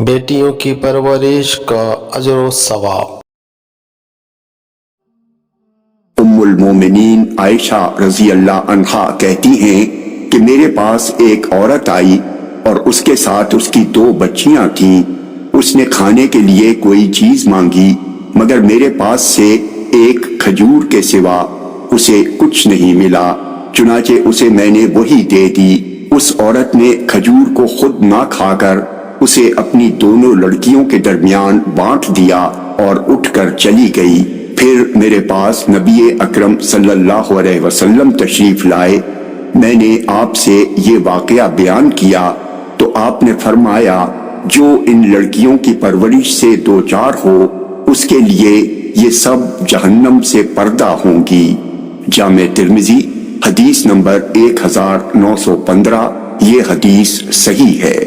بیٹیوں کی پرورش کا اجر و ثواب۔ ام المومنین عائشہ رضی اللہ عنہا کہتی ہیں کہ میرے پاس ایک عورت آئی اور اس کے ساتھ اس کی 2 بچیاں تھیں۔ اس نے کھانے کے لیے کوئی چیز مانگی مگر میرے پاس سے ایک کھجور کے سوا اسے کچھ نہیں ملا، چنانچہ اسے میں نے وہی دے دی۔ اس عورت نے کھجور کو خود نہ کھا کر اسے اپنی دونوں لڑکیوں کے درمیان بانٹ دیا اور اٹھ کر چلی گئی۔ پھر میرے پاس نبی اکرم صلی اللہ علیہ وسلم تشریف لائے۔ میں نے آپ سے یہ واقعہ بیان کیا تو آپ نے فرمایا جو ان لڑکیوں کی پرورش سے دوچار ہو اس کے لیے یہ سب جہنم سے پردہ ہوں گی۔ جامع ترمذی حدیث نمبر 1915۔ یہ حدیث صحیح ہے۔